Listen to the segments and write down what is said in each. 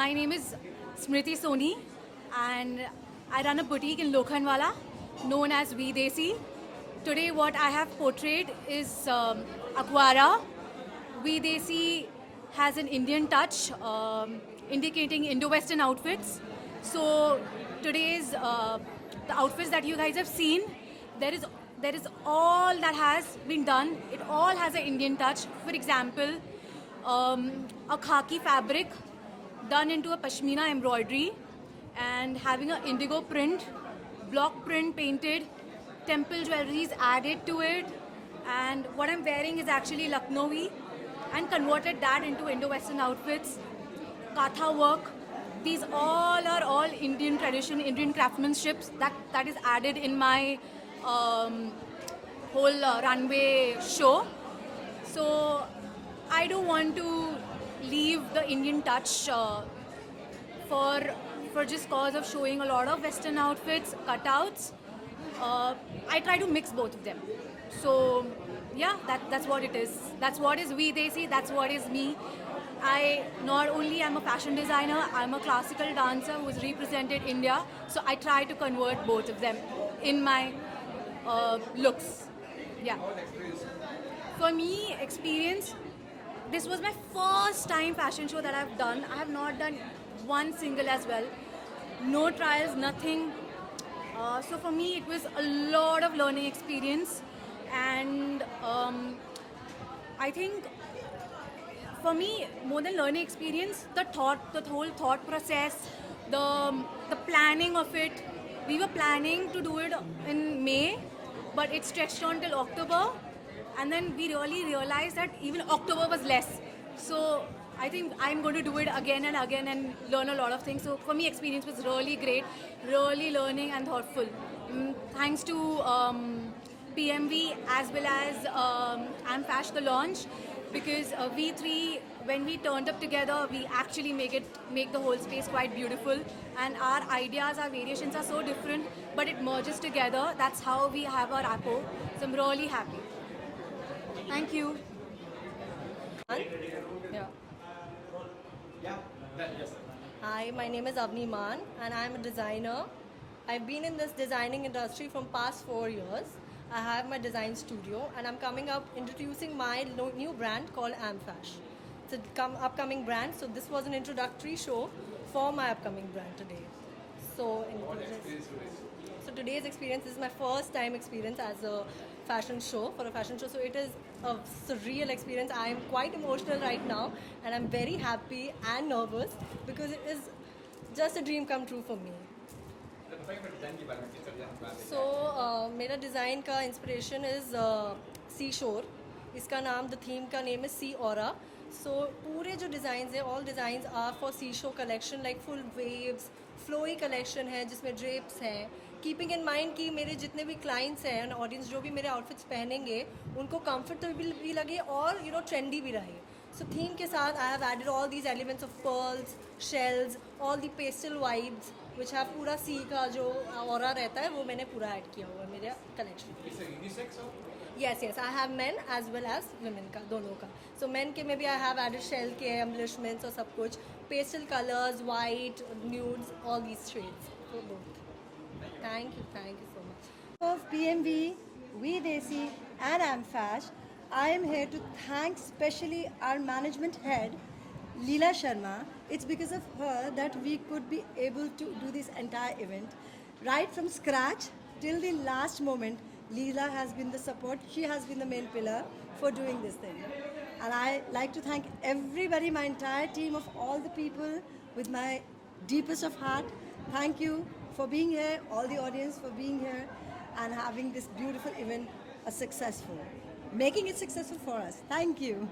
My name is Smriti Soni, and I run a boutique in Lokhandwala known as Videsi. Today, what I have portrayed is Aquara. Videsi has an Indian touch, indicating Indo-Western outfits. So today's the outfits that you guys have seen, there is there is all that has been done. It all has an Indian touch. For example, a khaki fabric done into a pashmina embroidery and having an indigo print, block print painted, temple jewelries added to it, and what I'm wearing is actually Lucknowi and converted that into Indo-Western outfits, Katha work. These all are all Indian tradition, Indian craftsmanship that is added in my whole runway show. So I don't want to leave the Indian touch for for just cause of showing a lot of Western outfits, cutouts. I try to mix both of them. So yeah, that's what it is. That's what is Videsi. That's what is me. I not only am a fashion designer, I'm a classical dancer who's represented India. So I try to convert both of them in my looks. Yeah. For me, experience. This was my first time fashion show that I've done. I have not done one single as well. No trials, nothing. So for me, it was a lot of learning experience, and I think for me, more than learning experience, the whole thought process, the planning of it. We were planning to do it in May, but it stretched on till October, and then we really realized that even October was less. So I think I'm going to do it again and again and learn a lot of things. So for me, experience was really great, really learning and thoughtful. Thanks to PMV as well as AmFash, the launch, because we three, when we turned up together, we actually make the whole space quite beautiful. And our ideas, our variations are so different, but it merges together. That's how we have our rapport. So I'm really happy. Thank you. Yeah. Hi, my name is Avni Man and I'm a designer. I've been in this designing industry from past 4 years. I have my design studio and I'm coming up introducing my new brand called AmFash. It's an upcoming brand, so this was an introductory show for my upcoming brand today. So, so today's experience is my first time experience as a fashion show, for a fashion show. So it is a surreal experience. I am quite emotional right now and I'm very happy and nervous because it is just a dream come true for me. So मेरा design का inspiration is C शोर. इसका नाम, the theme का name है सी aura. सो पूरे जो designs हैं, all designs are for sea shore collection, like full waves, flowy collection है जिसमें ड्रेप्स हैं. कीपिंग इन माइंड कि मेरे जितने भी क्लाइंट्स हैं, ऑडियंस जो भी मेरे आउटफिट्स पहनेंगे उनको कंफर्टेबल भी लगे और ट्रेंडी भी रहे. सो थीम के साथ I have added all these elements of pearls, shells, all the pastel vibes which have पूरा सी का जो ऑरा रहता है वो मैंने पूरा ऐड किया हुआ है मेरे collection. Yes, I have men as well as women का, दोनों का. So men के में भी I have added shell के embellishments और सब कुछ, pastel colors, white, nudes, all these shades for both. Thank you so much. Of PMV, Videsi and AmFash, I am here to thank specially our management head, Leela Sharma. It's because of her that we could be able to do this entire event. Right from scratch till the last moment, Leela has been the support. She has been the main pillar for doing this thing. And I like to thank everybody, my entire team of all the people with my deepest of heart. Thank you for being here, all the audience for being here and having this beautiful event making it successful for us. Thank you.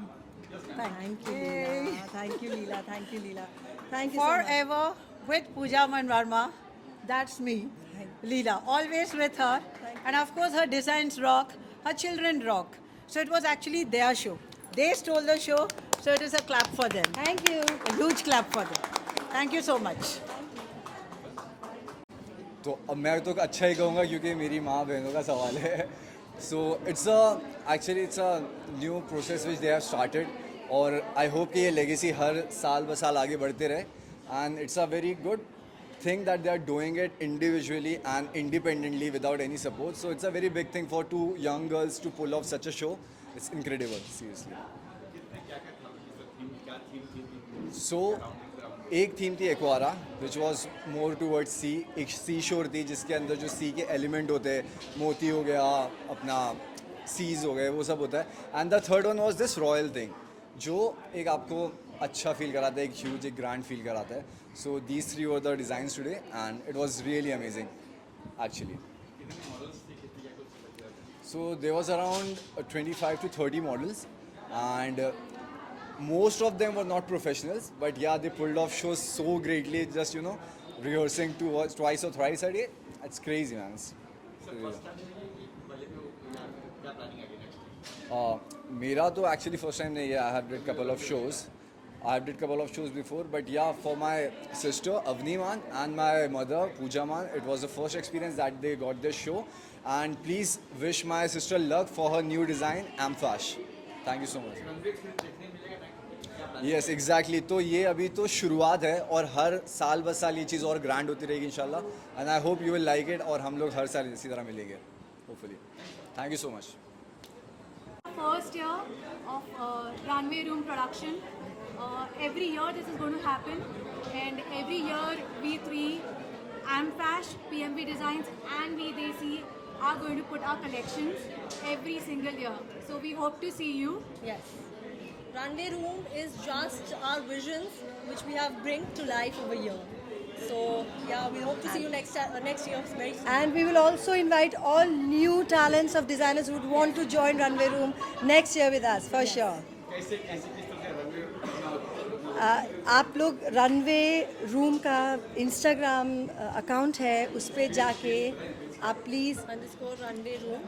Thank you, Leela. Thank you, Leela. Thank you, Leela. Thank you so much. Forever with Pooja Manvarma. That's me, Leela. Always with her. And of course, her designs rock, her children rock. So it was actually their show. They stole the show, so it is a clap for them. Thank you. A huge clap for them. Thank you so much. तो अब मैं तो अच्छा ही कहूँगा क्योंकि मेरी माँ बहनों का सवाल है. So it's a new process which they have started और आई होप कि ये लेगेसी हर साल ब साल आगे बढ़ते रहे. and it's a very good thing that they are doing it individually and independently without any support. So it's a very big thing for two young girls to pull off such a show. It's incredible, seriously. So एक theme थी एक्वारा which was more towards सी, एक सी शोर थी जिसके अंदर जो सी के element होते हैं, मोती हो गया, अपना सीज हो गए, वो सब होता है. And the third one was this royal thing जो एक आपको अच्छा फील कराता है, एक ह्यूज, एक ग्रैंड फील कराता है. So these three were the designs today and it was really amazing actually. So there was around 25 to 30 models, and most of them were not professionals, but yeah, they pulled off shows so greatly. Just rehearsing twice or thrice a day. It's crazy, man. मेरा तो actually first time नहीं है. I have did couple of shows. I have did couple of shows before, but yeah, for my sister Avni Man and my mother Pooja Man, it was the first experience that they got this show. And please wish my sister luck for her new design, Amfash. Thank you so much. Yes, exactly. तो ये अभी तो शुरुआत है और हर साल बस साल ये चीज़ और ग्रैंड होती रहेगी इंशाल्लाह. And I hope you will like it और हम लोग हर साल इसी तरह मिलेंगे, hopefully. Thank you so much. First year of Runway Room production. Every year this is going to happen, and every year we three, Amfash, PMV Designs and We Desi are going to put our collections every single year. So we hope to see you. Yes. Runway Room is just our visions which we have bring to life over here. So yeah, we hope to see you next year very soon. And we will also invite all new talents of designers who would want to join Runway Room next year with us, for sure. आप लोग runway room का Instagram account है, उस पर जाके आप please _runway room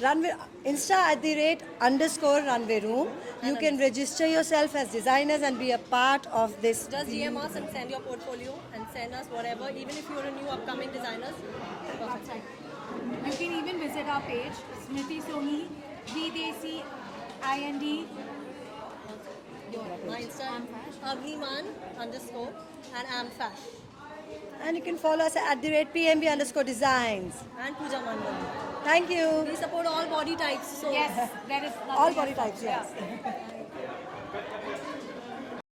runway insta@_runway room. You can register yourself as designers and be a part of this. Just DM us and send your portfolio and send us whatever, even if you're a new upcoming designers. Perfect. You can even visit our page, Smriti Sohi, VDC, IND. My Insta, Agniman _ and Amfash. And you can follow us at @PMB_designs. And Pooja Mandal. Thank you. We support all body types. So Yes, there is All nothing body else. types, yes. Yeah.